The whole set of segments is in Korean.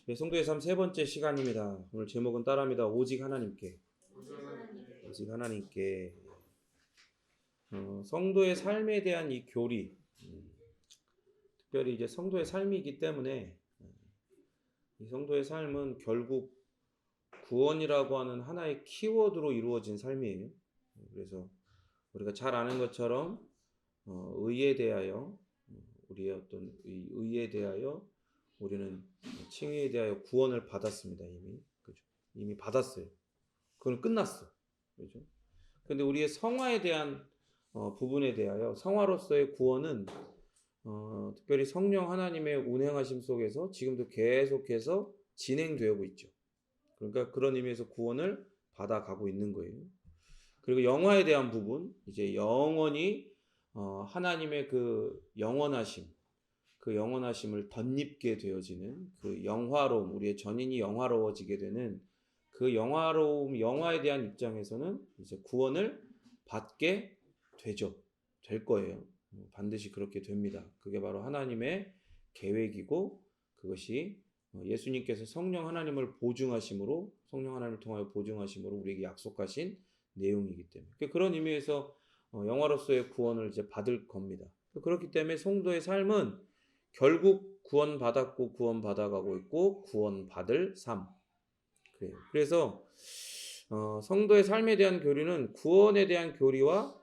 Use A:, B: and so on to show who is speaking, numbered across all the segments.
A: 네, 성도의 삶 세 번째 시간입니다. 오늘 제목은 따라합니다. 오직 하나님께. 오직 하나님께. 성도의 삶에 대한 이 교리, 특별히 이제 성도의 삶이기 때문에 이 성도의 삶은 결국 구원이라고 하는 하나의 키워드로 이루어진 삶이에요. 그래서 우리가 잘 아는 것처럼 의에 대하여 우리의 어떤 의에 대하여 우리는 칭의에 대하여 구원을 받았습니다. 이미 받았어요. 그건 끝났어. 그죠? 근데 우리의 성화에 대한 부분에 대하여 성화로서의 구원은 특별히 성령 하나님의 운행하심 속에서 지금도 계속해서 진행되고 있죠. 그러니까 그런 의미에서 구원을 받아가고 있는 거예요. 그리고 영화에 대한 부분, 이제 영원히 하나님의 그 영원하심을 덧입게 되어지는 그 영화로움, 우리의 전인이 영화로워지게 되는 그 영화에 대한 입장에서는 이제 구원을 받게 될 거예요. 반드시 그렇게 됩니다. 그게 바로 하나님의 계획이고 그것이 예수님께서 성령 하나님을 통하여 보증하심으로 우리에게 약속하신 내용이기 때문에 그런 의미에서 영화로서의 구원을 이제 받을 겁니다. 그렇기 때문에 성도의 삶은 결국 구원받았고 구원받아가고 있고 구원받을 삶. 그래서 성도의 삶에 대한 교리는 구원에 대한 교리와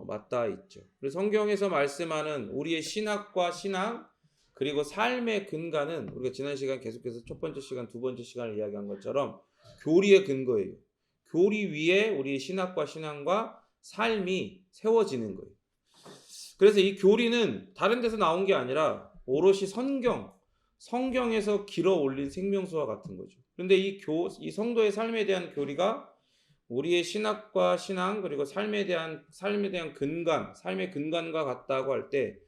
A: 맞닿아 있죠. 그래서 성경에서 말씀하는 우리의 신학과 신앙 그리고 삶의 근간은 우리가 지난 시간 계속해서 첫 번째 시간, 두 번째 시간을 이야기한 것처럼 교리의 근거예요. 교리 위에 우리의 신학과 신앙과 삶이 세워지는 거예요. 그래서 이 교리는 다른 데서 나온 게 아니라 오롯이 성경에서 길어 올린 생명수와 같은 거죠. 그런데 이 성도의 삶에 대한 교리가 우리의 신학과 신앙 그리고 삶에 대한 근간, 삶의 근간과 같다고 할 때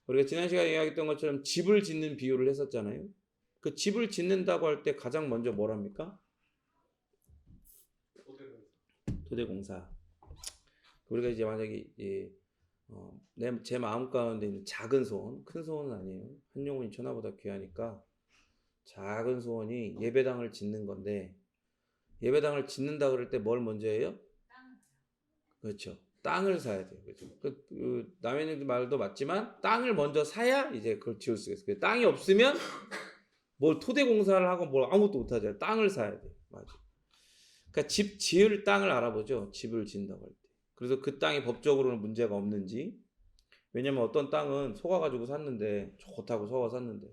A: 우리가 지난 시간에 이야기했던 것처럼 집을 짓는 비유를 했었잖아요. 그 집을 짓는다고 할 때 가장 먼저 뭘 합니까? 토대공사. 우리가 이제 만약에 제 마음 가운데 있는 작은 소원, 큰 소원은 아니에요. 한 영혼이 천하보다 귀하니까 작은 소원이 예배당을 짓는 건데 예배당을 짓는다 그럴 때 뭘 먼저 해요? 그렇죠. 땅을 사야 돼요. 그렇죠. 남의 말도 맞지만 땅을 먼저 사야 이제 그걸 지을 수가 있어요. 땅이 없으면 뭘 토대공사를 하고 뭘 아무것도 못 하잖아요. 땅을 사야 돼요. 맞아. 그러니까 집 지을 땅을 알아보죠. 집을 짓는다고 할 때. 그래서 그 땅이 법적으로는 문제가 없는지. 왜냐면 어떤 땅은 속아가지고 샀는데 좋다고 속아 샀는데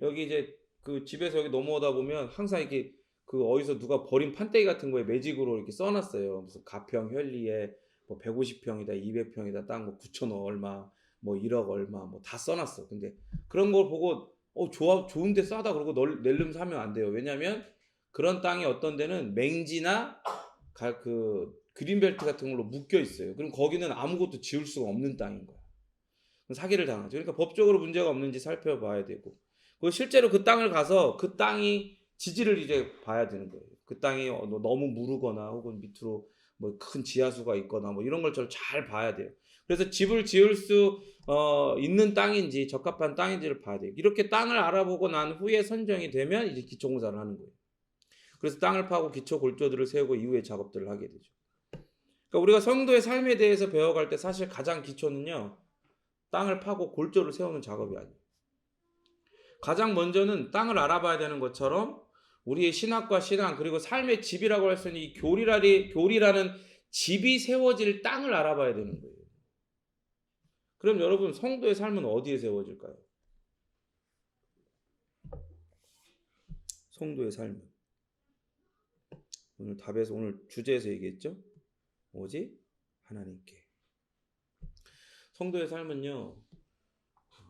A: 여기 이제 그 집에서 여기 넘어오다 보면 항상 이렇게 그 어디서 누가 버린 판때기 같은 거에 매직으로 이렇게 써놨어요. 무슨 가평 현리에 뭐 150평이다, 200평이다, 땅 뭐 9천억 얼마, 뭐 1억 얼마, 뭐 다 써놨어. 근데 그런 걸 보고 좋은데 싸다 그러고 낼름 사면 안 돼요. 왜냐면 그런 땅이 어떤 데는 맹지나 그 그린벨트 같은 걸로 묶여 있어요. 그럼 거기는 아무것도 지을 수가 없는 땅인 거야. 사기를 당하죠. 그러니까 법적으로 문제가 없는지 살펴봐야 되고, 실제로 그 땅을 가서 그 땅이 지지를 이제 봐야 되는 거예요. 그 땅이 너무 무르거나 혹은 밑으로 뭐 큰 지하수가 있거나 뭐 이런 걸 잘 봐야 돼요. 그래서 집을 지을 수 있는 땅인지 적합한 땅인지를 봐야 돼요. 이렇게 땅을 알아보고 난 후에 선정이 되면 이제 기초공사를 하는 거예요. 그래서 땅을 파고 기초 골조들을 세우고 이후에 작업들을 하게 되죠. 그러니까 우리가 성도의 삶에 대해서 배워갈 때 사실 가장 기초는요. 땅을 파고 골조를 세우는 작업이 아니에요. 가장 먼저는 땅을 알아봐야 되는 것처럼 우리의 신학과 신앙 그리고 삶의 집이라고 할 수 있는 이 교리라는 집이 세워질 땅을 알아봐야 되는 거예요. 그럼 여러분 성도의 삶은 어디에 세워질까요? 성도의 삶은 오늘 주제에서 얘기했죠? 오직 하나님께. 성도의 삶은요.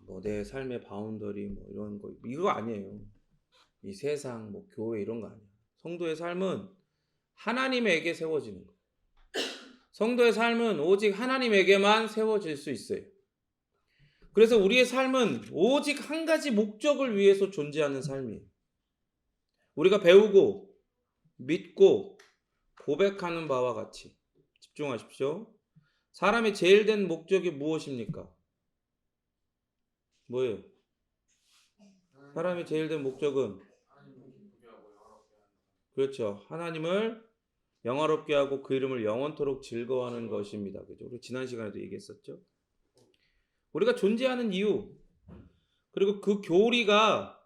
A: 뭐 내 삶의 바운더리 뭐 이런 거 이거 아니에요. 이 세상 뭐 교회 이런 거 아니에요. 성도의 삶은 하나님에게 세워지는 거예요. 성도의 삶은 오직 하나님에게만 세워질 수 있어요. 그래서 우리의 삶은 오직 한 가지 목적을 위해서 존재하는 삶이에요. 우리가 배우고 믿고 고백하는 바와 같이 집중하십시오. 사람의 제일 된 목적이 무엇입니까? 뭐예요? 사람의 제일 된 목적은 그렇죠. 하나님을 영화롭게 하고 그 이름을 영원토록 즐거워하는 것입니다. 그죠? 우리 지난 시간에도 얘기했었죠. 우리가 존재하는 이유, 그리고 그 교리가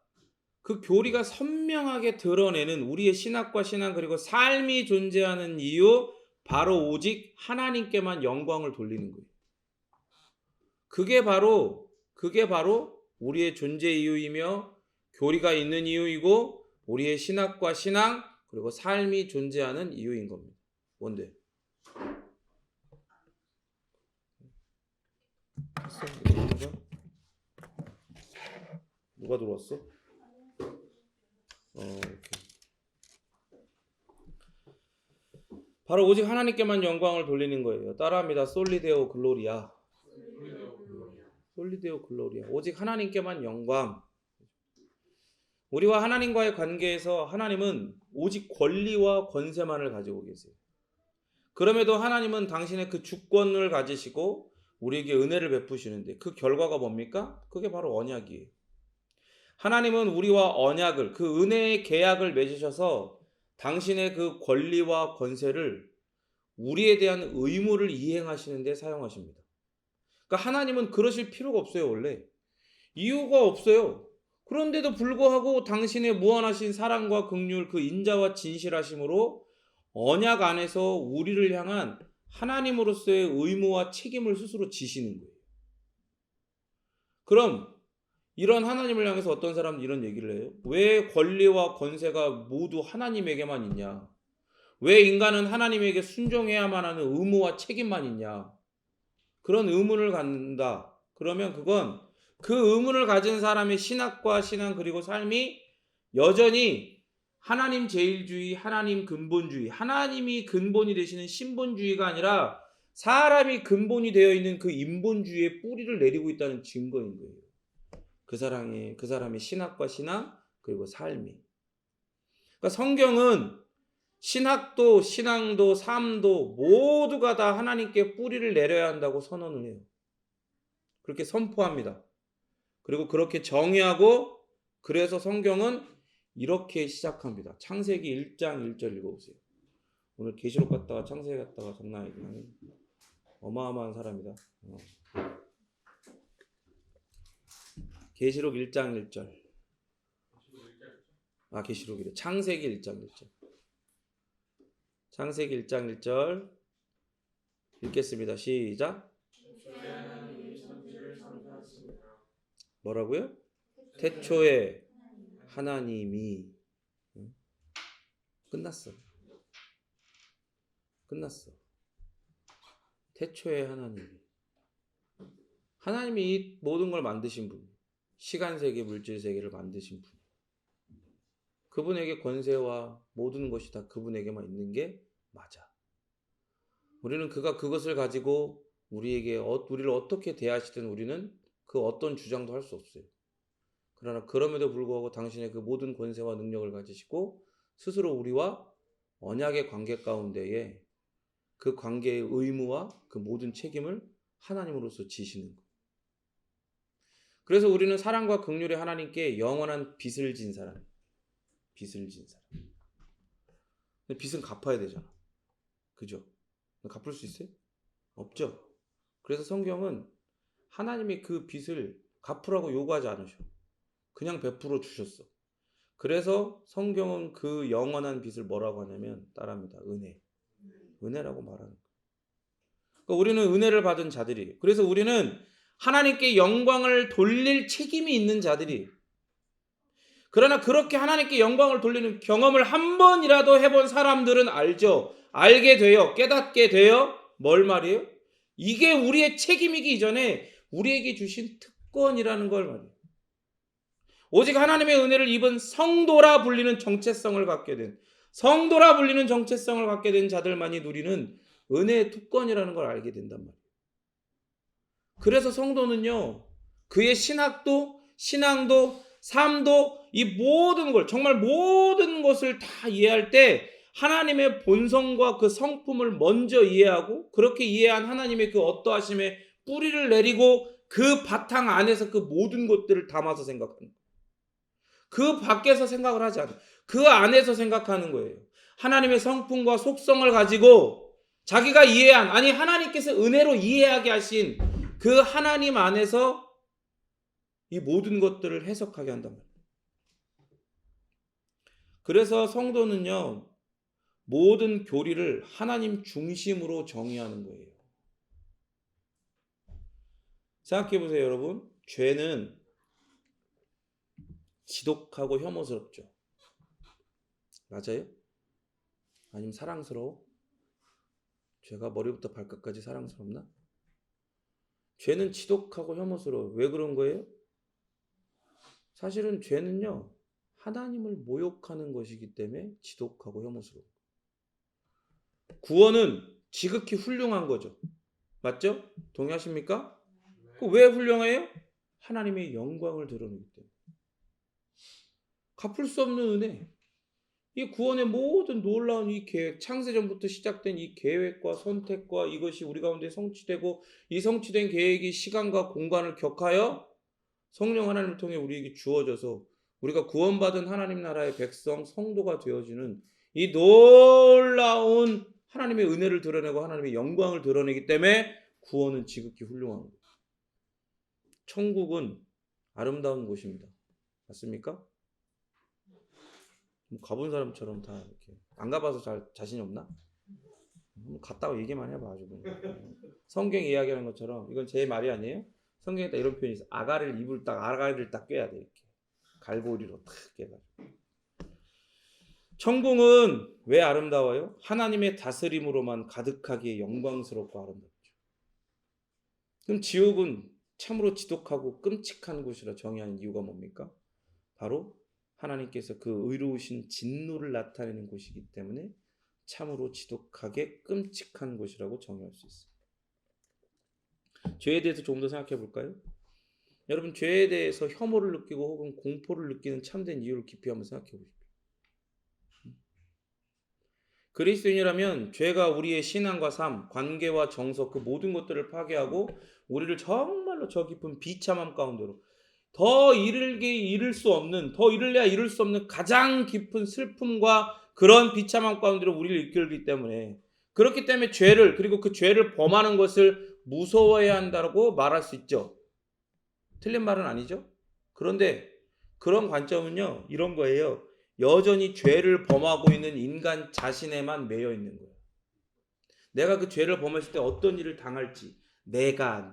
A: 선명하게 드러내는 우리의 신학과 신앙 그리고 삶이 존재하는 이유, 바로 오직 하나님께만 영광을 돌리는 거예요. 그게 바로 우리의 존재 이유이며 교리가 있는 이유이고 우리의 신학과 신앙 그리고 삶이 존재하는 이유인 겁니다. 뭔데? 누가 들어왔어? 이렇게. 바로 오직 하나님께만 영광을 돌리는 거예요. 따라합니다. 솔리데오 글로리아. 솔리데오 글로리아. 오직 하나님께만 영광. 우리와 하나님과의 관계에서 하나님은 오직 권리와 권세만을 가지고 계세요. 그럼에도 하나님은 당신의 그 주권을 가지시고 우리에게 은혜를 베푸시는데 그 결과가 뭡니까? 그게 바로 언약이에요. 하나님은 우리와 언약을, 그 은혜의 계약을 맺으셔서 당신의 그 권리와 권세를 우리에 대한 의무를 이행하시는 데 사용하십니다. 그러니까 하나님은 그러실 필요가 없어요. 원래 이유가 없어요. 그런데도 불구하고 당신의 무한하신 사랑과 긍휼, 그 인자와 진실하심으로 언약 안에서 우리를 향한 하나님으로서의 의무와 책임을 스스로 지시는 거예요. 그럼 이런 하나님을 향해서 어떤 사람은 이런 얘기를 해요. 왜 권리와 권세가 모두 하나님에게만 있냐? 왜 인간은 하나님에게 순종해야만 하는 의무와 책임만 있냐? 그런 의문을 갖는다. 그러면 그건 그 의문을 가진 사람의 신학과 신앙 그리고 삶이 여전히 하나님 제일주의, 하나님 근본주의, 하나님이 근본이 되시는 신본주의가 아니라 사람이 근본이 되어 있는 그 인본주의의 뿌리를 내리고 있다는 증거인 거예요. 그 사람의 신학과 신앙 그리고 삶이. 그러니까 성경은 신학도 신앙도 삶도 모두가 다 하나님께 뿌리를 내려야 한다고 선언을 해요. 그렇게 선포합니다. 그리고 그렇게 정의하고 그래서 성경은 이렇게 시작합니다. 창세기 1장 1절 읽어보세요. 오늘 계시록 갔다가 창세기 갔다가 장난 아니구나. 어마어마한 사람이다. 계시록 1장 1절. 계시록이래. 창세기 1장 1절. 창세기 1장 1절 읽겠습니다. 시작. 뭐라고요? 태초에 하나님이 끝났어. 태초에 하나님이 이 모든 걸 만드신 분, 시간 세계, 물질 세계를 만드신 분. 그분에게 권세와 모든 것이 다 그분에게만 있는 게 맞아. 우리는 그가 그것을 가지고 우리를 어떻게 대하시든 우리는 그 어떤 주장도 할 수 없어요. 그러나 그럼에도 불구하고 당신의 그 모든 권세와 능력을 가지시고 스스로 우리와 언약의 관계 가운데에 그 관계의 의무와 그 모든 책임을 하나님으로서 지시는 거예요. 그래서 우리는 사랑과 긍휼의 하나님께 영원한 빚을 진 사람. 근데 빚은 갚아야 되잖아. 그죠? 갚을 수 있어요? 없죠. 그래서 성경은 하나님이 그 빚을 갚으라고 요구하지 않으셔. 그냥 베풀어 주셨어. 그래서 성경은 그 영원한 빚을 뭐라고 하냐면 따라합니다. 은혜라고 말하는 거예요. 그러니까 우리는 은혜를 받은 자들이에요. 그래서 우리는 하나님께 영광을 돌릴 책임이 있는 자들이에요. 그러나 그렇게 하나님께 영광을 돌리는 경험을 한 번이라도 해본 사람들은 알죠. 알게 돼요. 깨닫게 돼요. 뭘 말이에요? 이게 우리의 책임이기 이전에 우리에게 주신 특권이라는 걸 말이에요. 오직 하나님의 은혜를 입은 성도라 불리는 정체성을 갖게 된 자들만이 누리는 은혜의 특권이라는 걸 알게 된단 말이에요. 그래서 성도는요, 그의 신학도, 신앙도, 삶도 이 모든 걸, 정말 모든 것을 다 이해할 때 하나님의 본성과 그 성품을 먼저 이해하고 그렇게 이해한 하나님의 그 어떠하심에 뿌리를 내리고 그 바탕 안에서 그 모든 것들을 담아서 생각하는 거예요. 그 밖에서 생각을 하지 않아요. 그 안에서 생각하는 거예요. 하나님의 성품과 속성을 가지고 자기가 이해한, 아니 하나님께서 은혜로 이해하게 하신 그 하나님 안에서 이 모든 것들을 해석하게 한단 말이에요. 그래서 성도는요, 모든 교리를 하나님 중심으로 정의하는 거예요. 생각해 보세요, 여러분. 죄는 지독하고 혐오스럽죠. 맞아요? 아니면 사랑스러워? 죄가 머리부터 발끝까지 사랑스럽나? 죄는 지독하고 혐오스러워요. 왜 그런 거예요? 사실은 죄는요, 하나님을 모욕하는 것이기 때문에 지독하고 혐오스러워요. 구원은 지극히 훌륭한 거죠. 맞죠? 동의하십니까? 왜 훌륭해요? 하나님의 영광을 드러내기 때문에. 갚을 수 없는 은혜. 이 구원의 모든 놀라운 이 계획, 창세전부터 시작된 이 계획과 선택과 이것이 우리 가운데 성취되고, 이 성취된 계획이 시간과 공간을 격하여 성령 하나님을 통해 우리에게 주어져서 우리가 구원받은 하나님 나라의 백성, 성도가 되어지는 이 놀라운 하나님의 은혜를 드러내고 하나님의 영광을 드러내기 때문에 구원은 지극히 훌륭한 거예요. 천국은 아름다운 곳입니다. 맞습니까? 가본 사람처럼 다 이렇게 안 가봐서 자신이 없나? 갔다고 얘기만 해봐 아주 그냥. 성경 이야기하는 것처럼 이건 제 말이 아니에요. 성경에 딱 이런 표현이 있어. 아가리를 딱 꿰야 돼 이렇게. 갈고리로 탁 깨가지고. 천국은 왜 아름다워요? 하나님의 다스림으로만 가득하기에 영광스럽고 아름답죠. 그럼 지옥은 참으로 지독하고 끔찍한 곳이라 정의하는 이유가 뭡니까? 바로 하나님께서 그 의로우신 진노를 나타내는 곳이기 때문에 참으로 지독하게 끔찍한 곳이라고 정의할 수 있습니다. 죄에 대해서 조금 더 생각해 볼까요? 여러분, 죄에 대해서 혐오를 느끼고 혹은 공포를 느끼는 참된 이유를 깊이 한번 생각해 보십시오. 그리스도인이라면 죄가 우리의 신앙과 삶, 관계와 정서 그 모든 것들을 파괴하고 우리를 정말로 저 깊은 비참함 가운데로 더 이를 수 없는, 더 이를래야 이룰 수 없는 가장 깊은 슬픔과 그런 비참함 가운데로 우리를 이끌기 때문에, 그렇기 때문에 죄를, 그리고 그 죄를 범하는 것을 무서워해야 한다고 말할 수 있죠. 틀린 말은 아니죠. 그런데 그런 관점은요, 이런 거예요. 여전히 죄를 범하고 있는 인간 자신에만 매여 있는 거예요. 내가 그 죄를 범했을 때 어떤 일을 당할지, 내가.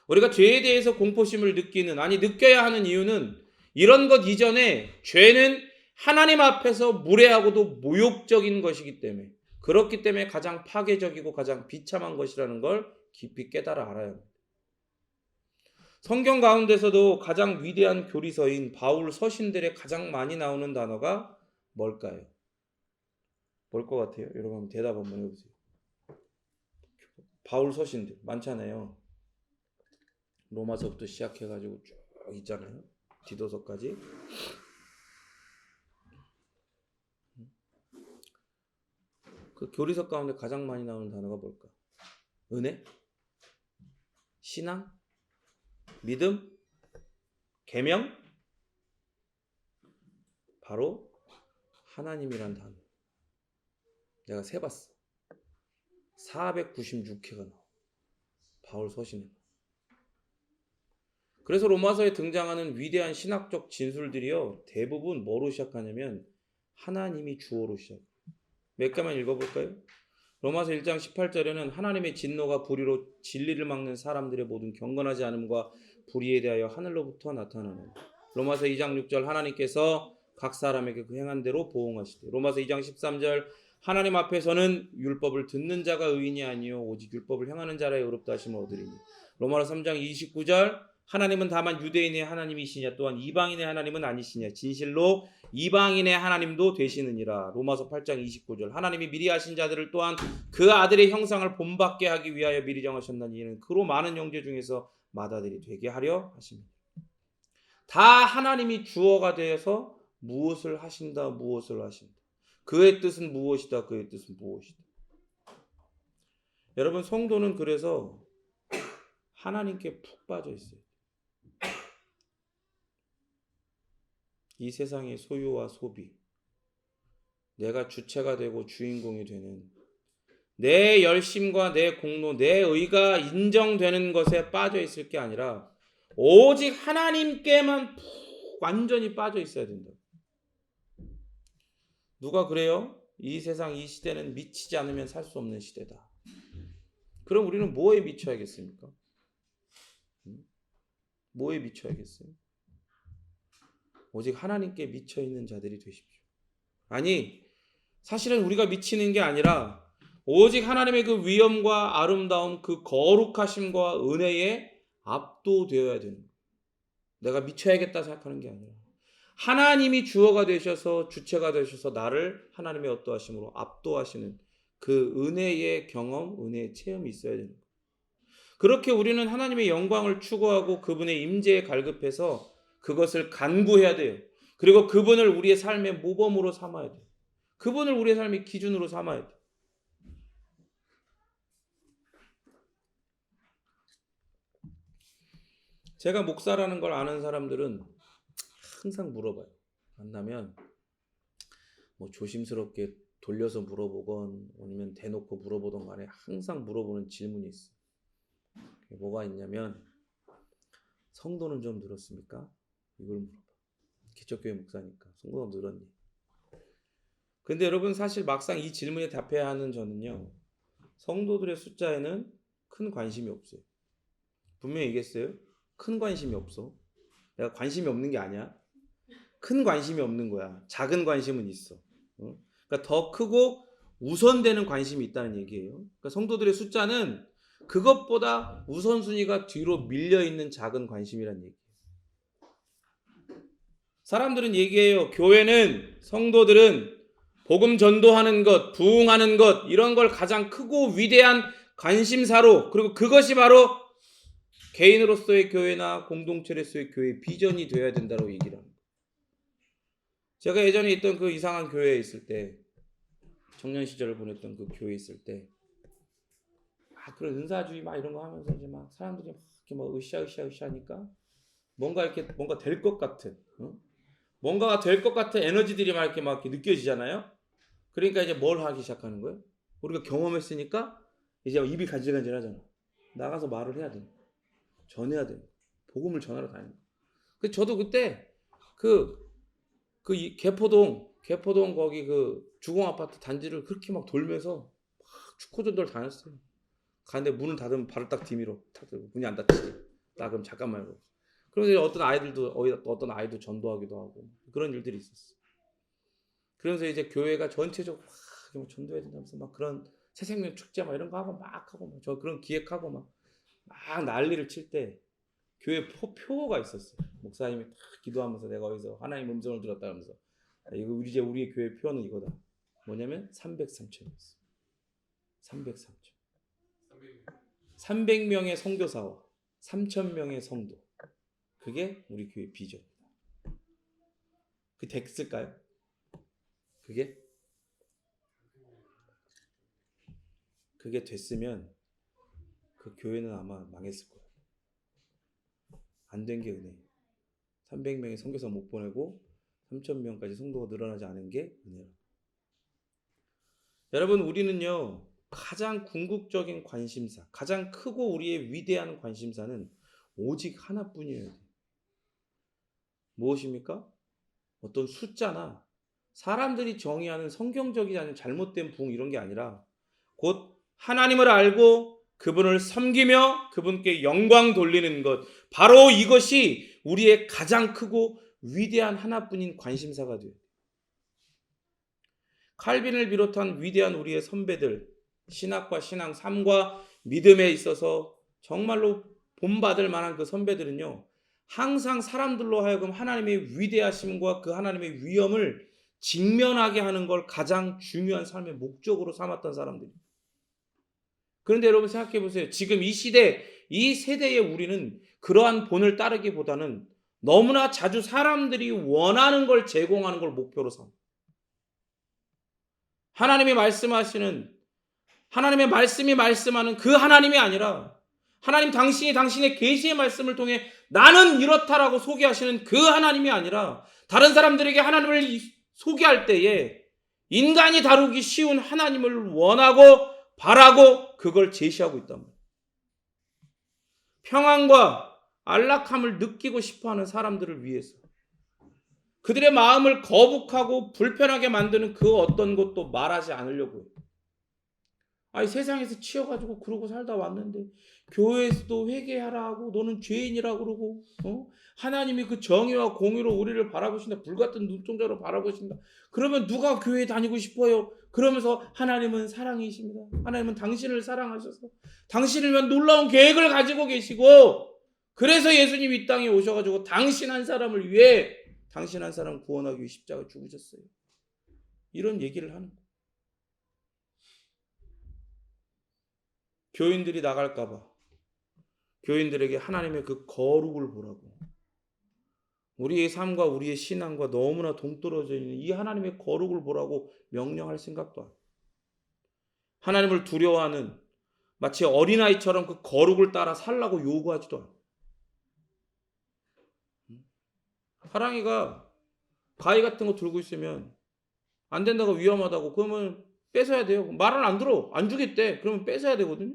A: 우리가 죄에 대해서 공포심을 느껴야 하는 이유는 이런 것 이전에 죄는 하나님 앞에서 무례하고도 모욕적인 것이기 때문에, 그렇기 때문에 가장 파괴적이고 가장 비참한 것이라는 걸 깊이 깨달아 알아야 합니다. 성경 가운데서도 가장 위대한 교리서인 바울 서신들에 가장 많이 나오는 단어가 뭘까요? 뭘 것 같아요? 여러분 대답 한번 해보세요. 바울 서신들 많잖아요. 로마서부터 시작해가지고 쭉 있잖아요. 디도서까지. 그 교리서 가운데 가장 많이 나오는 단어가 뭘까? 은혜? 신앙? 믿음? 계명? 바로 하나님이란 단어. 내가 세봤어. 496회가 나와. 바울 서신에. 그래서 로마서에 등장하는 위대한 신학적 진술들이요, 대부분 뭐로 시작하냐면 하나님이 주어로 시작해요. 몇 개만 읽어볼까요? 로마서 1장 18절에는 하나님의 진노가 불의로 진리를 막는 사람들의 모든 경건하지 않음과 불의에 대하여 하늘로부터 나타나는. 로마서 2장 6절 하나님께서 각 사람에게 그 행한 대로 보응하시되. 로마서 2장 13절 하나님 앞에서는 율법을 듣는 자가 의인이 아니요 오직 율법을 행하는 자라 의롭다 하심을 얻으리니. 로마서 3장 29절 하나님은 다만 유대인의 하나님이시냐 또한 이방인의 하나님은 아니시냐 진실로 이방인의 하나님도 되시느니라. 로마서 8장 29절 하나님이 미리 하신 자들을 또한 그 아들의 형상을 본받게 하기 위하여 미리 정하셨나니 이는 그로 많은 형제 중에서 맏아들이 되게 하려 하십니다. 다 하나님이 주어가 되어서 무엇을 하신다. 그의 뜻은 무엇이다. 여러분, 성도는 그래서 하나님께 푹 빠져 있어요. 이 세상의 소유와 소비, 내가 주체가 되고 주인공이 되는 내 열심과 내 공로, 내 의가 인정되는 것에 빠져 있을 게 아니라 오직 하나님께만 완전히 빠져 있어야 된다. 누가 그래요? 이 세상 이 시대는 미치지 않으면 살 수 없는 시대다. 그럼 우리는 뭐에 미쳐야겠습니까? 뭐에 미쳐야겠어요? 오직 하나님께 미쳐 있는 자들이 되십시오. 아니, 사실은 우리가 미치는 게 아니라 오직 하나님의 그 위엄과 아름다움, 그 거룩하심과 은혜에 압도되어야 되는 거예요. 내가 미쳐야겠다 생각하는 게 아니라 하나님이 주어가 되셔서 주체가 되셔서 나를 하나님의 어떠하심으로 압도하시는 그 은혜의 경험, 은혜의 체험이 있어야 되는 거예요. 그렇게 우리는 하나님의 영광을 추구하고 그분의 임재에 갈급해서 그것을 간구해야 돼요. 그리고 그분을 우리의 삶의 모범으로 삼아야 돼요. 그분을 우리의 삶의 기준으로 삼아야 돼요. 제가 목사라는 걸 아는 사람들은 항상 물어봐요. 만나면 뭐 조심스럽게 돌려서 물어보건 아니면 대놓고 물어보던 간에 항상 물어보는 질문이 있어요. 뭐가 있냐면 성도는 좀 늘었습니까? 이걸 물어봐. 기초교회 목사니까 성도가 늘었니? 근데 여러분 사실 막상 이 질문에 답해야 하는 저는요. 성도들의 숫자에는 큰 관심이 없어요. 분명히 얘기했어요. 큰 관심이 없어. 내가 관심이 없는 게 아니야. 큰 관심이 없는 거야. 작은 관심은 있어. 그러니까 더 크고 우선되는 관심이 있다는 얘기예요. 그러니까 성도들의 숫자는 그것보다 우선순위가 뒤로 밀려있는 작은 관심이란 얘기예요. 사람들은 얘기해요. 교회는, 성도들은 복음 전도하는 것, 부흥하는 것, 이런 걸 가장 크고 위대한 관심사로, 그리고 그것이 바로 개인으로서의 교회나 공동체로서의 교회의 비전이 되어야 된다고 얘기를 합니다. 제가 예전에 있던 그 이상한 교회에 있을 때, 청년 시절을 보냈던 그 교회에 있을 때, 그런 은사주의 막 이런 거 하면서 이제 막 사람들이 막 이렇게 막 으쌰으쌰으쌰하니까 뭔가 될 것 같은, 뭔가가 될 것 같은 에너지들이 막 이렇게 느껴지잖아요. 그러니까 이제 뭘 하기 시작하는 거예요? 우리가 경험했으니까 이제 입이 간질간질하잖아. 나가서 말을 해야 돼. 전해야 돼. 복음을 전하러 다니는 거예요. 그 저도 그때 개포동 거기 그 주공 아파트 단지를 그렇게 막 돌면서 막 축구전도를 다녔어요. 가는데 문을 닫으면 발을 딱 디미로 탁 들고 문이 안 닫히지. 나 그럼 잠깐만 하고. 그러면서 어떤 아이도 전도하기도 하고 그런 일들이 있었어. 그러면서 이제 교회가 전체적으로 막 전도해야 된다면서 막 그런 새생명 축제 막 이런 거 하고 막 저 그런 기획하고 막 난리를 칠 때 교회 표가 있었어요. 목사님이 딱 기도하면서 내가 어디서 하나님 음성을 들었다 하면서 이거 이제 우리의 교회 표는 이거다. 뭐냐면 303천이었어. 303천. 300명의 선교사와 3,000명의 성도. 그게 우리 교회 비전이다. 그게 됐을까요? 그게 됐으면 그 교회는 아마 망했을 거예요. 안 된 게 은혜예요. 300명의 선교사 못 보내고 3,000명까지 성도가 늘어나지 않은 게 은혜예요. 여러분 우리는요. 가장 궁극적인 관심사, 가장 크고 우리의 위대한 관심사는 오직 하나뿐이어야 돼요. 무엇입니까? 어떤 숫자나 사람들이 정의하는 성경적이지 않은 잘못된 부흥 이런 게 아니라 곧 하나님을 알고 그분을 섬기며 그분께 영광 돌리는 것, 바로 이것이 우리의 가장 크고 위대한 하나뿐인 관심사가 돼요. 칼빈을 비롯한 위대한 우리의 선배들, 신학과 신앙, 삶과 믿음에 있어서 정말로 본받을 만한 그 선배들은요, 항상 사람들로 하여금 하나님의 위대하심과 그 하나님의 위엄을 직면하게 하는 걸 가장 중요한 삶의 목적으로 삼았던 사람들이에요. 그런데 여러분 생각해 보세요. 지금 이 시대, 이 세대의 우리는 그러한 본을 따르기보다는 너무나 자주 사람들이 원하는 걸 제공하는 걸 목표로 삼아요. 하나님이 말씀이 말씀하는 그 하나님이 아니라 하나님 당신이 당신의 계시의 말씀을 통해 나는 이렇다라고 소개하시는 그 하나님이 아니라 다른 사람들에게 하나님을 소개할 때에 인간이 다루기 쉬운 하나님을 원하고 바라고 그걸 제시하고 있단 말이에요. 평안과 안락함을 느끼고 싶어하는 사람들을 위해서 그들의 마음을 거북하고 불편하게 만드는 그 어떤 것도 말하지 않으려고 해요. 아니 세상에서 치여가지고 그러고 살다 왔는데 교회에서도 회개하라 하고 너는 죄인이라 그러고 하나님이 그 정의와 공의로 우리를 바라보신다. 불같은 눈동자로 바라보신다. 그러면 누가 교회에 다니고 싶어요? 그러면서 하나님은 사랑이십니다. 하나님은 당신을 사랑하셔서 당신을 위한 놀라운 계획을 가지고 계시고 그래서 예수님이 이 땅에 오셔가지고 당신 한 사람을 위해 당신 한 사람 구원하기 위해 십자가 죽으셨어요. 이런 얘기를 하는 거예요. 교인들이 나갈까봐 교인들에게 하나님의 그 거룩을 보라고 우리의 삶과 우리의 신앙과 너무나 동떨어져 있는 이 하나님의 거룩을 보라고 명령할 생각도 안 해요. 하나님을 두려워하는 마치 어린아이처럼 그 거룩을 따라 살라고 요구하지도 않아요. 하랑이가 가위 같은 거 들고 있으면 안 된다고 위험하다고 그러면 뺏어야 돼요. 말을 안 들어. 안 주겠대. 그러면 뺏어야 되거든요.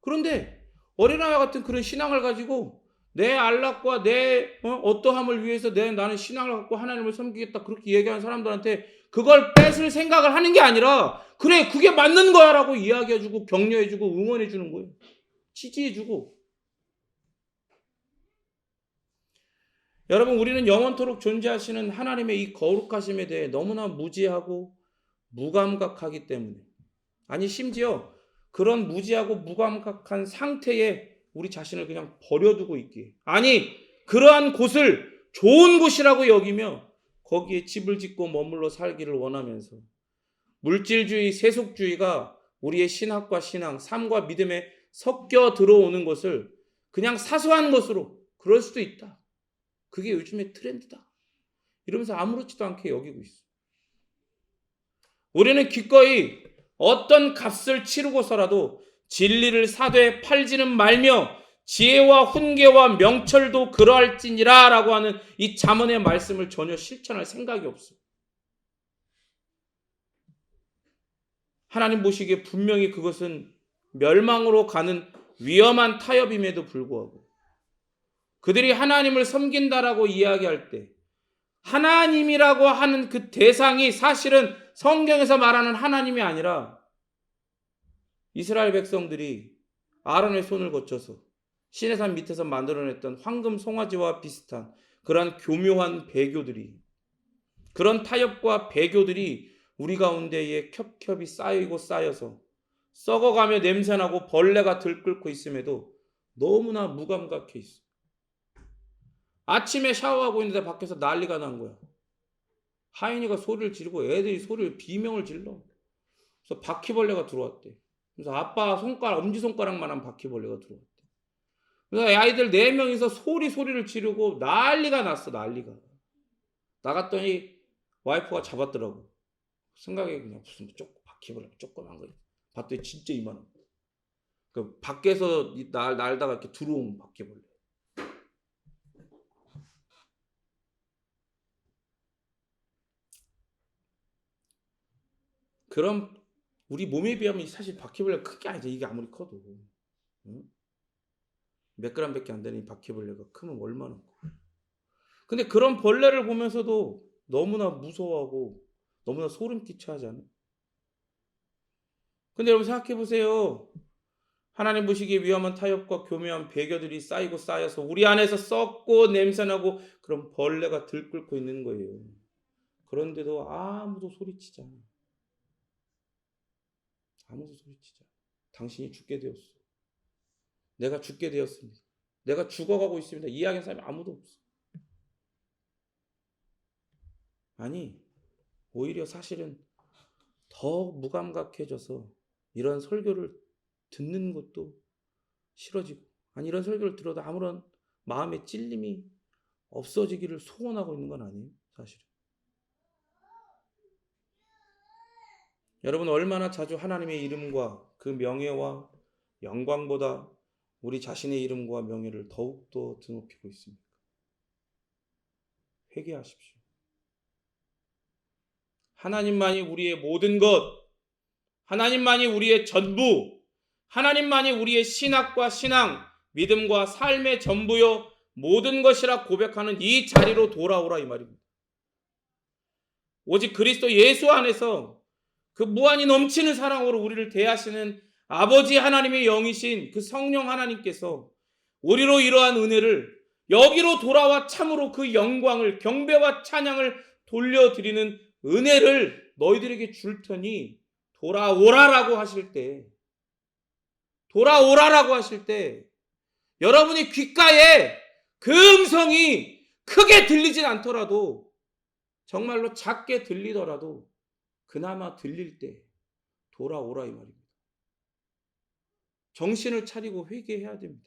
A: 그런데 어린아이 같은 그런 신앙을 가지고 내 안락과 내 어떠함을 위해서 나는 신앙을 갖고 하나님을 섬기겠다 그렇게 얘기하는 사람들한테 그걸 뺏을 생각을 하는 게 아니라 그래 그게 맞는 거야 라고 이야기해주고 격려해주고 응원해주는 거예요. 지지해주고. 여러분 우리는 영원토록 존재하시는 하나님의 이 거룩하심에 대해 너무나 무지하고 무감각하기 때문에 아니 심지어 그런 무지하고 무감각한 상태에 우리 자신을 그냥 버려두고 있기에 아니 그러한 곳을 좋은 곳이라고 여기며 거기에 집을 짓고 머물러 살기를 원하면서 물질주의, 세속주의가 우리의 신학과 신앙, 삶과 믿음에 섞여 들어오는 것을 그냥 사소한 것으로 그럴 수도 있다. 그게 요즘의 트렌드다. 이러면서 아무렇지도 않게 여기고 있어. 우리는 기꺼이 어떤 값을 치르고서라도 진리를 사되 팔지는 말며 지혜와 훈계와 명철도 그러할지니라 라고 하는 이 잠언의 말씀을 전혀 실천할 생각이 없어요. 하나님 보시기에 분명히 그것은 멸망으로 가는 위험한 타협임에도 불구하고 그들이 하나님을 섬긴다라고 이야기할 때 하나님이라고 하는 그 대상이 사실은 성경에서 말하는 하나님이 아니라 이스라엘 백성들이 아론의 손을 거쳐서 시내산 밑에서 만들어냈던 황금 송아지와 비슷한 그러한 교묘한 배교들이 그런 타협과 배교들이 우리 가운데에 겹겹이 쌓이고 쌓여서 썩어가며 냄새나고 벌레가 들끓고 있음에도 너무나 무감각해 있어. 아침에 샤워하고 있는데 밖에서 난리가 난 거야. 하인이가 소리를 지르고 애들이 소리를 비명을 질러. 그래서 바퀴벌레가 들어왔대. 그래서 아빠 손가락 엄지손가락만한 바퀴벌레가 들어왔대. 그래서 아이들 4명이서 소리를 지르고 난리가 났어. 난리가. 나갔더니 와이프가 잡았더라고. 생각에 그냥 무슨 바퀴벌레 조그만 거. 봤더니 진짜 이만한 거. 그 밖에서 날다가 이렇게 들어온 바퀴벌레. 그럼 우리 몸에 비하면 사실 바퀴벌레가 큰 게 아니죠. 이게 아무리 커도. 응? 몇 그램밖에 안 되는 이 바퀴벌레가 크면 얼마나 커. 근데 그런 벌레를 보면서도 너무나 무서워하고 너무나 소름 끼쳐 하지 않아요? 근데 여러분 생각해 보세요. 하나님 보시기에 위험한 타협과 교묘한 배교들이 쌓이고 쌓여서 우리 안에서 썩고 냄새나고 그런 벌레가 들끓고 있는 거예요. 그런데도 아무도 소리치지 않아요. 아무도 소리치지 않아요. 당신이 죽게 되었어. 내가 죽게 되었습니다. 내가 죽어가고 있습니다. 이야기하는 사람이 아무도 없어. 아니 오히려 사실은 더 무감각해져서 이런 설교를 듣는 것도 싫어지고 아니 이런 설교를 들어도 아무런 마음의 찔림이 없어지기를 소원하고 있는 건 아니에요. 사실은. 여러분 얼마나 자주 하나님의 이름과 그 명예와 영광보다 우리 자신의 이름과 명예를 더욱더 드높이고 있습니까? 회개하십시오. 하나님만이 우리의 모든 것, 하나님만이 우리의 전부, 하나님만이 우리의 신학과 신앙, 믿음과 삶의 전부요 모든 것이라 고백하는 이 자리로 돌아오라 이 말입니다. 오직 그리스도 예수 안에서 그 무한히 넘치는 사랑으로 우리를 대하시는 아버지 하나님의 영이신 그 성령 하나님께서 우리로 이러한 은혜를 여기로 돌아와 참으로 그 영광을 경배와 찬양을 돌려드리는 은혜를 너희들에게 줄 테니 돌아오라라고 하실 때, 돌아오라라고 하실 때 여러분이 귓가에 그 음성이 크게 들리진 않더라도 정말로 작게 들리더라도 그나마 들릴 때 돌아오라 이 말입니다. 정신을 차리고 회개해야 됩니다.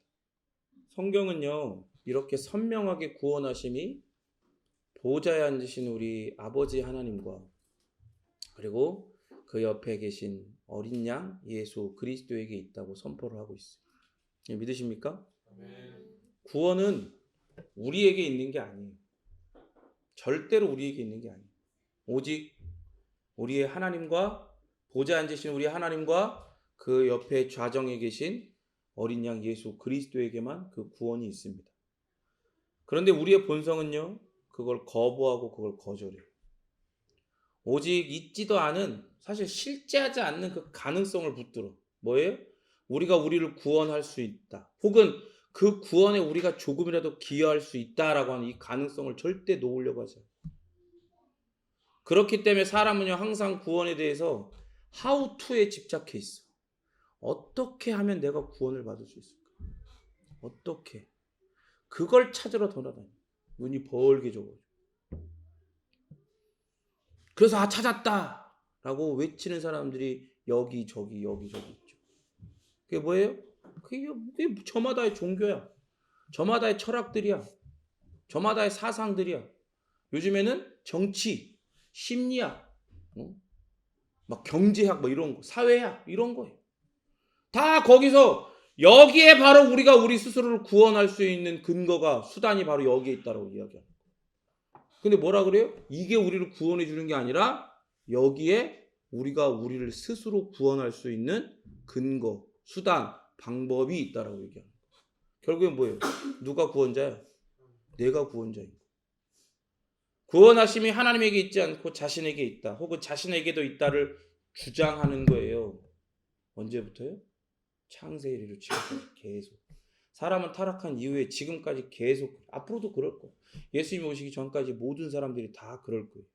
A: 성경은요 이렇게 선명하게 구원하심이 보좌에 앉으신 우리 아버지 하나님과 그리고 그 옆에 계신 어린 양 예수 그리스도에게 있다고 선포를 하고 있어요. 믿으십니까? 구원은 우리에게 있는 게 아니에요. 절대로 우리에게 있는 게 아니에요. 오직 우리의 하나님과 보좌에 앉으신 우리 하나님과 그 옆에 좌정에 계신 어린 양 예수 그리스도에게만 그 구원이 있습니다. 그런데 우리의 본성은요 그걸 거부하고 그걸 거절해요. 오직 있지도 않은 사실 실제하지 않는 그 가능성을 붙들어. 뭐예요? 우리가 우리를 구원할 수 있다. 혹은 그 구원에 우리가 조금이라도 기여할 수 있다라고 하는 이 가능성을 절대 놓으려고 하지 않아요. 그렇기 때문에 사람은요 항상 구원에 대해서 how to에 집착해 있어. 어떻게 하면 내가 구원을 받을 수 있을까? 어떻게? 그걸 찾으러 돌아다녀. 눈이 벌게 져가지고. 그래서 찾았다 라고 외치는 사람들이 여기저기 있죠. 그게 뭐예요? 그게 저마다의 종교야. 저마다의 철학들이야. 저마다의 사상들이야. 요즘에는 정치, 심리학, 막 경제학, 이런 거, 사회학 이런 거예요. 다 거기서 여기에 바로 우리가 우리 스스로를 구원할 수 있는 근거가 수단이 바로 여기에 있다라고 이야기합니다. 근데 뭐라 그래요? 이게 우리를 구원해 주는 게 아니라 여기에 우리가 우리를 스스로 구원할 수 있는 근거, 수단, 방법이 있다라고 얘기합니다. 결국엔 뭐예요? 누가 구원자야? 내가 구원자입니다. 구원하심이 하나님에게 있지 않고 자신에게 있다. 혹은 자신에게도 있다를 주장하는 거예요. 언제부터요? 창세일 이후로 지금까지 계속. 사람은 타락한 이후에 지금까지 계속 앞으로도 그럴 거예요. 예수님 오시기 전까지 모든 사람들이 다 그럴 거예요.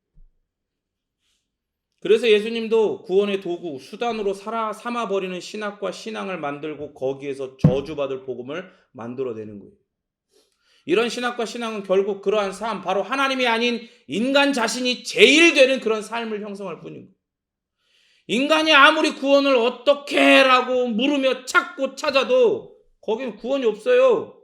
A: 그래서 예수님도 구원의 도구, 수단으로 삼아버리는 신학과 신앙을 만들고 거기에서 저주받을 복음을 만들어내는 거예요. 이런 신학과 신앙은 결국 그러한 삶, 바로 하나님이 아닌 인간 자신이 제일 되는 그런 삶을 형성할 뿐인 거예요. 인간이 아무리 구원을 어떻게 해라고 물으며 찾고 찾아도 거기는 구원이 없어요.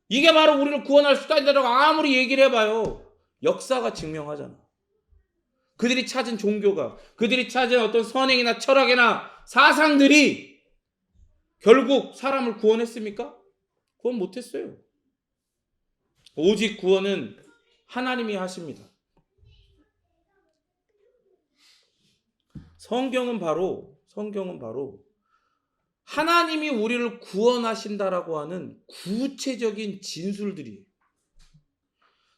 A: 이게 바로 우리를 구원할 수단이라고 아무리 얘기를 해봐요. 역사가 증명하잖아. 그들이 찾은 종교가, 그들이 찾은 어떤 선행이나 철학이나 사상들이 결국 사람을 구원했습니까? 구원 못했어요. 오직 구원은 하나님이 하십니다. 성경은 바로 하나님이 우리를 구원하신다라고 하는 구체적인 진술들이에요.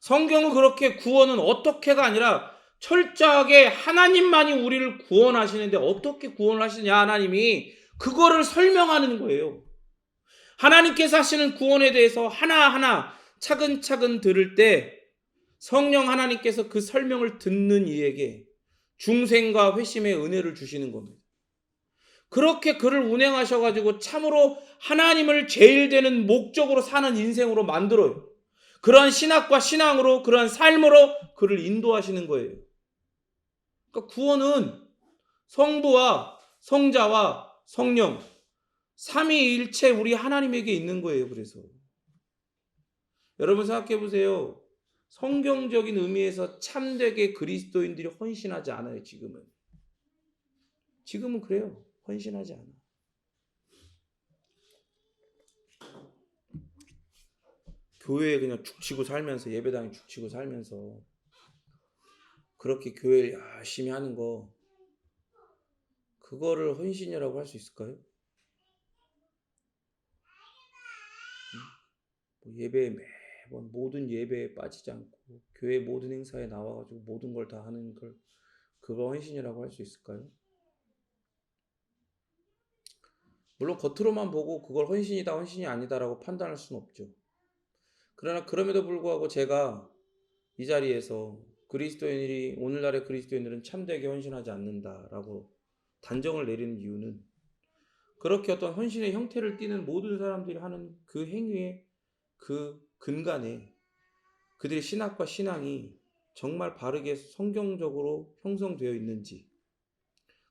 A: 성경은 그렇게 구원은 어떻게가 아니라 철저하게 하나님만이 우리를 구원하시는데 어떻게 구원을 하시냐 하나님이 그거를 설명하는 거예요. 하나님께서 하시는 구원에 대해서 하나하나 차근차근 들을 때 성령 하나님께서 그 설명을 듣는 이에게 중생과 회심의 은혜를 주시는 겁니다. 그렇게 그를 운행하셔가지고 참으로 하나님을 제일 되는 목적으로 사는 인생으로 만들어요. 그러한 신학과 신앙으로 그러한 삶으로 그를 인도하시는 거예요. 그러니까 구원은 성부와 성자와 성령 삼위일체 우리 하나님에게 있는 거예요. 그래서 여러분 생각해 보세요. 성경적인 의미에서 참되게 그리스도인들이 헌신하지 않아요. 지금은 그래요. 헌신하지 않아. 교회에 그냥 죽치고 살면서 예배당에 죽치고 살면서 그렇게 교회 열심히 하는 거 그거를 헌신이라고 할 수 있을까요? 뭐 예배에 매번 모든 예배에 빠지지 않고 교회 모든 행사에 나와가지고 모든 걸 다 하는 걸 그거 헌신이라고 할 수 있을까요? 물론 겉으로만 보고 그걸 헌신이다 헌신이 아니다라고 판단할 수는 없죠. 그러나 그럼에도 불구하고 제가 이 자리에서 그리스도인들이 오늘날의 그리스도인들은 참되게 헌신하지 않는다라고 단정을 내리는 이유는 그렇게 어떤 헌신의 형태를 띠는 모든 사람들이 하는 그 행위의 그 근간에 그들의 신학과 신앙이 정말 바르게 성경적으로 형성되어 있는지,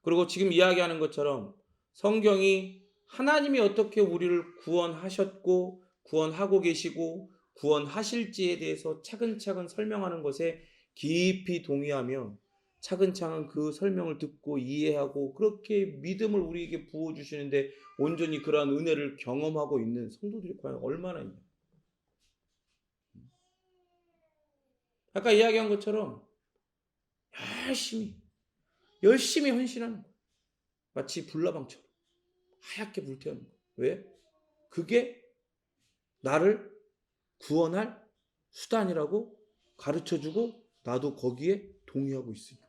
A: 그리고 지금 이야기하는 것처럼 성경이 하나님이 어떻게 우리를 구원하셨고 구원하고 계시고 구원하실지에 대해서 차근차근 설명하는 것에 깊이 동의하며 차근차근 그 설명을 듣고 이해하고 그렇게 믿음을 우리에게 부어주시는데 온전히 그러한 은혜를 경험하고 있는 성도들이 과연 얼마나 있냐. 아까 이야기한 것처럼 열심히 헌신하는 거예요. 마치 불나방처럼 하얗게 불태우는 거예요. 왜? 그게 나를 구원할 수단이라고 가르쳐주고 나도 거기에 동의하고 있으니까.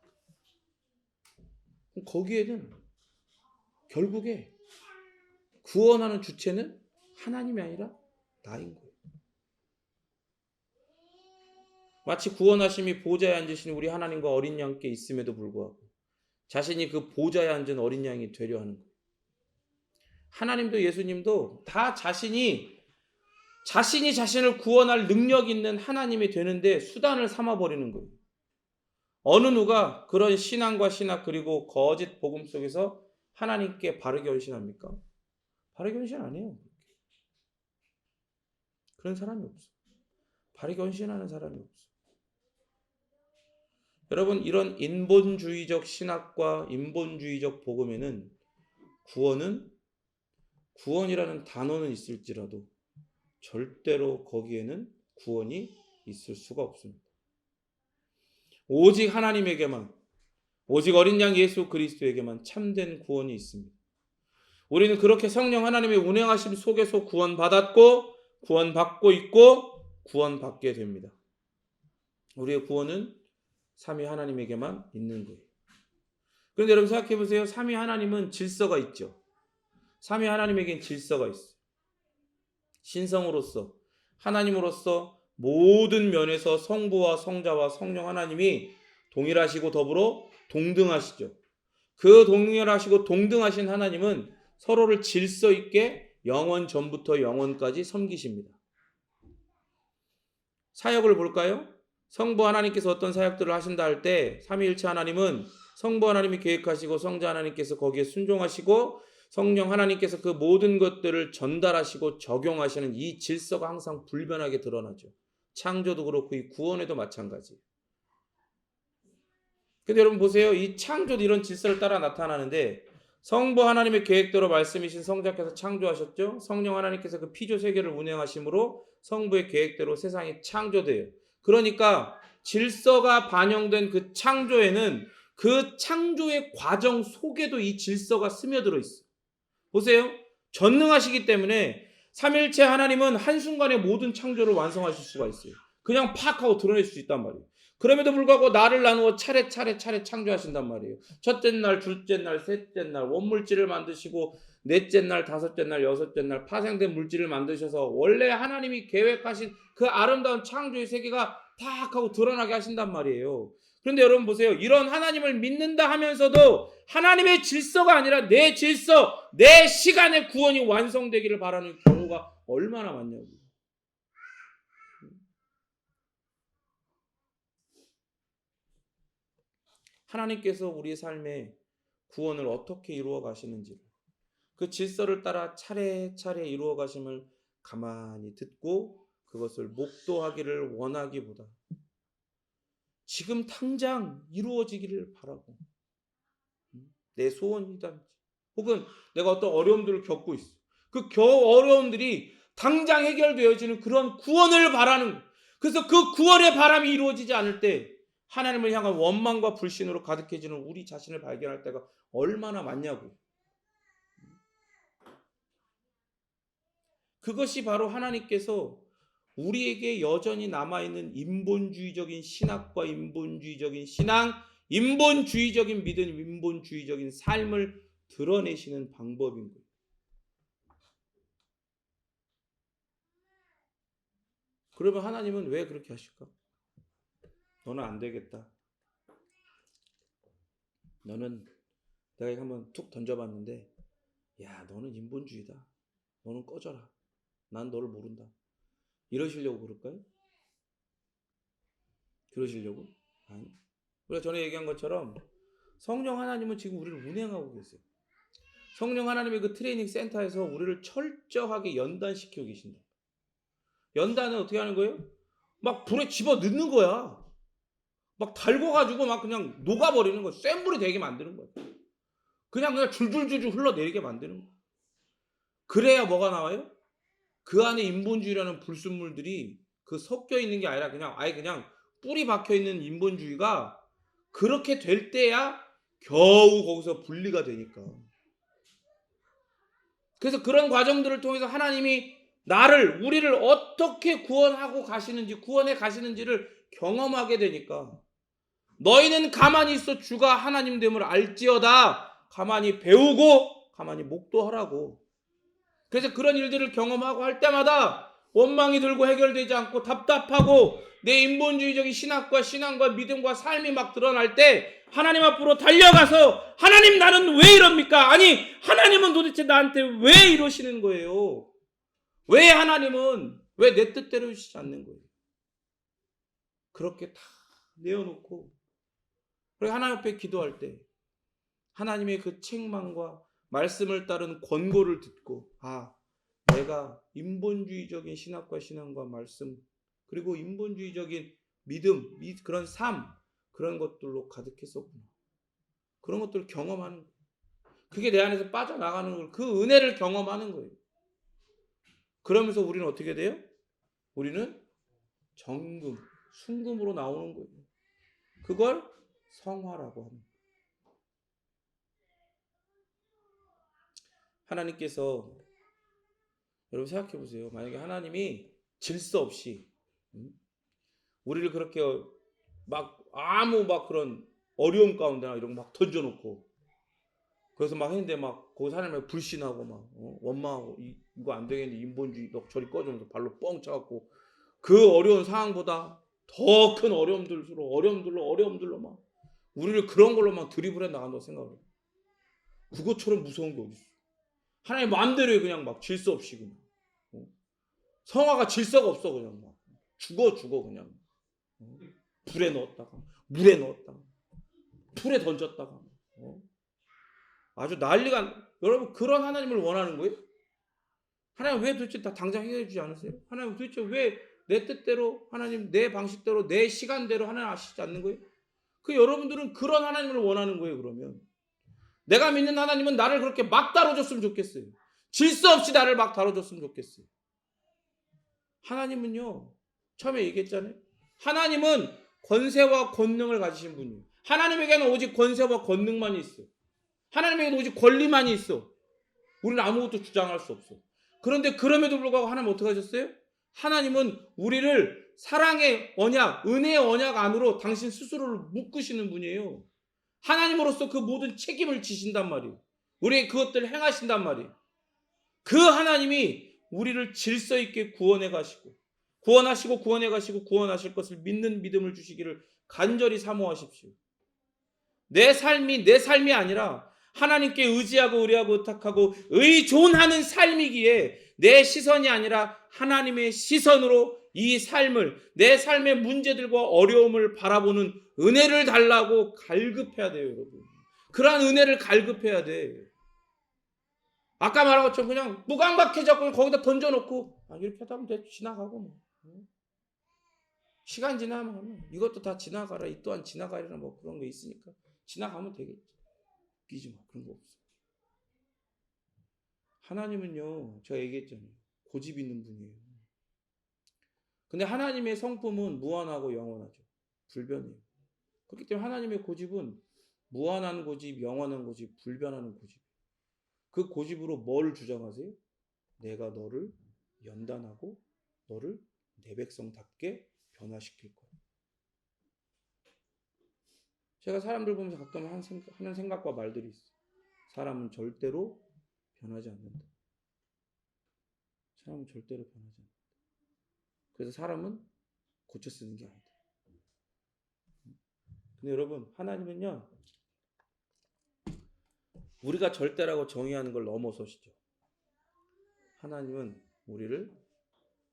A: 거기에는 결국에 구원하는 주체는 하나님이 아니라 나인 거예요. 마치 구원하심이 보좌에 앉으신 우리 하나님과 어린 양께 있음에도 불구하고 자신이 그 보좌에 앉은 어린 양이 되려 하는 거예요. 하나님도 예수님도 다 자신이 자신을 구원할 능력 있는 하나님이 되는데 수단을 삼아버리는 거예요. 어느 누가 그런 신앙과 신학 그리고 거짓 복음 속에서 하나님께 바르게 헌신합니까? 바르게 헌신 안 해요. 그런 사람이 없어. 바르게 헌신하는 사람이 없어. 여러분, 이런 인본주의적 신학과 인본주의적 복음에는 구원이라는 단어는 있을지라도 절대로 거기에는 구원이 있을 수가 없습니다. 오직 하나님에게만, 오직 어린 양 예수 그리스도에게만 참된 구원이 있습니다. 우리는 그렇게 성령 하나님의 운행하심 속에서 구원받았고 구원받고 있고 구원받게 됩니다. 우리의 구원은 삼위 하나님에게만 있는 거예요. 그런데 여러분 생각해 보세요. 삼위 하나님은 질서가 있죠. 삼위 하나님에겐 질서가 있어요. 신성으로서 하나님으로서 모든 면에서 성부와 성자와 성령 하나님이 동일하시고 더불어 동등하시죠. 그 동일하시고 동등하신 하나님은 서로를 질서 있게 영원 전부터 영원까지 섬기십니다. 사역을 볼까요? 성부 하나님께서 어떤 사역들을 하신다 할 때 삼위일체 하나님은 성부 하나님이 계획하시고 성자 하나님께서 거기에 순종하시고 성령 하나님께서 그 모든 것들을 전달하시고 적용하시는 이 질서가 항상 불변하게 드러나죠. 창조도 그렇고 이 구원에도 마찬가지. 근데 여러분 보세요. 이 창조도 이런 질서를 따라 나타나는데 성부 하나님의 계획대로 말씀이신 성자께서 창조하셨죠. 성령 하나님께서 그 피조 세계를 운행하심으로 성부의 계획대로 세상이 창조돼요. 그러니까 질서가 반영된 그 창조에는 그 창조의 과정 속에도 이 질서가 스며들어 있어요. 보세요. 전능하시기 때문에 삼일체 하나님은 한순간에 모든 창조를 완성하실 수가 있어요. 그냥 팍 하고 드러낼 수 있단 말이에요. 그럼에도 불구하고 나를 나누어 차례 창조하신단 말이에요. 첫째 날, 둘째 날, 셋째 날 원물질을 만드시고 넷째 날, 다섯째 날, 여섯째 날 파생된 물질을 만드셔서 원래 하나님이 계획하신 그 아름다운 창조의 세계가 탁 하고 드러나게 하신단 말이에요. 그런데 여러분 보세요. 이런 하나님을 믿는다 하면서도 하나님의 질서가 아니라 내 질서, 내 시간에 구원이 완성되기를 바라는 경우가 얼마나 많냐고요. 하나님께서 우리의 삶에 구원을 어떻게 이루어 가시는지 그 질서를 따라 차례차례 이루어 가심을 가만히 듣고 그것을 목도하기를 원하기보다 지금 당장 이루어지기를 바라고 내 소원이든지 혹은 내가 어떤 어려움들을 겪고 있어. 그 어려움들이 당장 해결되어지는 그런 구원을 바라는, 그래서 그 구원의 바람이 이루어지지 않을 때 하나님을 향한 원망과 불신으로 가득해지는 우리 자신을 발견할 때가 얼마나 많냐고. 그것이 바로 하나님께서 우리에게 여전히 남아있는 인본주의적인 신학과 인본주의적인 신앙, 인본주의적인 믿음, 인본주의적인 삶을 드러내시는 방법인 거예요. 그러면 하나님은 왜 그렇게 하실까? 너는 안 되겠다. 너는, 내가 한번 툭 던져봤는데, 야, 너는 인본주의다. 너는 꺼져라. 난 너를 모른다. 이러시려고 그럴까요? 그러시려고? 아니. 우리가 전에 얘기한 것처럼 성령 하나님은 지금 우리를 운행하고 계세요. 성령 하나님의 그 트레이닝 센터에서 우리를 철저하게 연단시키고 계신다. 연단은 어떻게 하는 거예요? 막 불에 집어 넣는 거야. 막 달궈가지고 막 그냥 녹아버리는 거야. 센 불이 되게 만드는 거야. 그냥 줄줄줄줄 흘러내리게 만드는 거야. 그래야 뭐가 나와요? 그 안에 인본주의라는 불순물들이 그 섞여 있는 게 아니라 그냥 아예 그냥 뿌리 박혀 있는 인본주의가 그렇게 될 때야 겨우 거기서 분리가 되니까. 그래서 그런 과정들을 통해서 하나님이 우리를 어떻게 구원하고 가시는지, 구원해 가시는지를 경험하게 되니까 너희는 가만히 있어 주가 하나님 됨을 알지어다. 가만히 배우고 가만히 목도하라고. 그래서 그런 일들을 경험하고 할 때마다 원망이 들고 해결되지 않고 답답하고 내 인본주의적인 신학과 신앙과 믿음과 삶이 막 드러날 때 하나님 앞으로 달려가서 하나님 나는 왜 이럽니까? 아니 하나님은 도대체 나한테 왜 이러시는 거예요? 왜 하나님은 왜 내 뜻대로 해주시지 않는 거예요? 그렇게 다 내어놓고 그리고 하나님 앞에 기도할 때 하나님의 그 책망과 말씀을 따른 권고를 듣고 내가 인본주의적인 신학과 신앙과 말씀 그리고 인본주의적인 믿음 그런 삶 그런 것들로 가득했었구나. 그런 것들을 경험하는 거예요. 그게 내 안에서 빠져나가는 걸 그 은혜를 경험하는 거예요. 그러면서 우리는 어떻게 돼요? 우리는 정금, 순금으로 나오는 거예요. 그걸 성화라고 합니다. 하나님께서 여러분 생각해 보세요. 만약에 하나님이 질서 없이 우리를 그렇게 막 아무 막 그런 어려움 가운데나 이런 거 막 던져놓고 그래서 막 했는데 막 거기서 하나님을 불신하고 막 원망하고 이거 안 되겠네 인본주의 너 저리 꺼져면서 발로 뻥 차갖고 그 어려운 상황보다 더 큰 어려움들로 막 우리를 그런 걸로 막 드리블해 나간다고 생각을 해요. 그것처럼 무서운 게 어디 있어? 하나님 마음대로 해 그냥 막 질서 없이 그냥 성화가 질서가 없어 그냥 막 죽어 그냥 불에 넣었다가 물에 넣었다가 풀에 던졌다가 아주 난리가. 여러분 그런 하나님을 원하는 거예요? 하나님 왜 도대체 다 당장 해결해 주지 않으세요? 하나님 도대체 왜 내 뜻대로 하나님 내 방식대로 내 시간대로 하나님 하시지 않는 거예요? 여러분들은 그런 하나님을 원하는 거예요. 그러면 내가 믿는 하나님은 나를 그렇게 막 다뤄줬으면 좋겠어요. 질서 없이 나를 막 다뤄줬으면 좋겠어요. 하나님은요 처음에 얘기했잖아요. 하나님은 권세와 권능을 가지신 분이에요. 하나님에게는 오직 권세와 권능만이 있어요. 하나님에게는 오직 권리만이 있어. 우리는 아무것도 주장할 수 없어. 그런데 그럼에도 불구하고 하나님 어떻게 하셨어요? 하나님은 우리를 사랑의 언약, 은혜의 언약 안으로 당신 스스로를 묶으시는 분이에요. 하나님으로서 그 모든 책임을 지신단 말이에요. 우리의 그것들을 행하신단 말이에요. 그 하나님이 우리를 질서 있게 구원해 가시고 구원하실 것을 믿는 믿음을 주시기를 간절히 사모하십시오. 내 삶이 아니라 하나님께 의지하고 의뢰하고 의탁하고 의존하는 삶이기에 내 시선이 아니라 하나님의 시선으로 이 삶을 내 삶의 문제들과 어려움을 바라보는 은혜를 달라고 갈급해야 돼요. 여러분 그러한 은혜를 갈급해야 돼. 아까 말한 것처럼 그냥 무감각해졌고 거기다 던져놓고 이렇게 하다 보면 지나가고 뭐. 시간 지나면 이것도 다 지나가라 이 또한 지나가리라 뭐 그런 거 있으니까 지나가면 되겠지. 웃기지 마. 그런 거 없어. 하나님은요 제가 얘기했잖아요. 고집 있는 분이에요. 근데 하나님의 성품은 무한하고 영원하죠. 불변해요. 그렇기 때문에 하나님의 고집은 무한한 고집, 영원한 고집, 불변하는 고집. 그 고집으로 뭘 주장하세요? 내가 너를 연단하고 너를 내 백성답게 변화시킬 거야. 제가 사람들 보면서 가끔 하는 생각과 말들이 있어요. 사람은 절대로 변하지 않는다. 사람은 절대로 변하지 않는다. 그래서 사람은 고쳐 쓰는 게 아니다. 근데 여러분, 하나님은요, 우리가 절대라고 정의하는 걸 넘어서시죠. 하나님은 우리를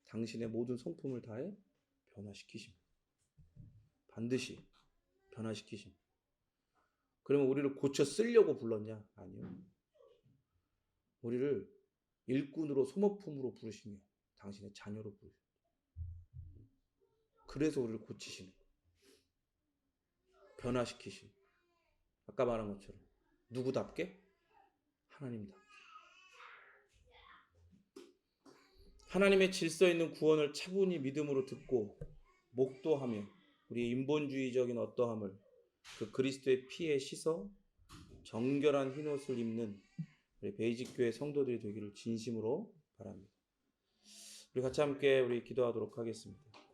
A: 당신의 모든 성품을 다해 변화시키십니다. 반드시 변화시키십니다. 그러면 우리를 고쳐 쓰려고 불렀냐? 아니요. 우리를 일꾼으로 소모품으로 부르시며 당신의 자녀로 부르십니다. 그래서 우리를 고치시는 거예요. 변화시키시는 거예요. 아까 말한 것처럼 누구답게? 하나님답게. 하나님의 질서 있는 구원을 차분히 믿음으로 듣고 목도하며 우리의 인본주의적인 어떠함을 그 그리스도의 피에 씻어 정결한 흰옷을 입는 우리 베이직교회 성도들이 되기를 진심으로 바랍니다. 우리 같이 함께 우리 기도하도록 하겠습니다.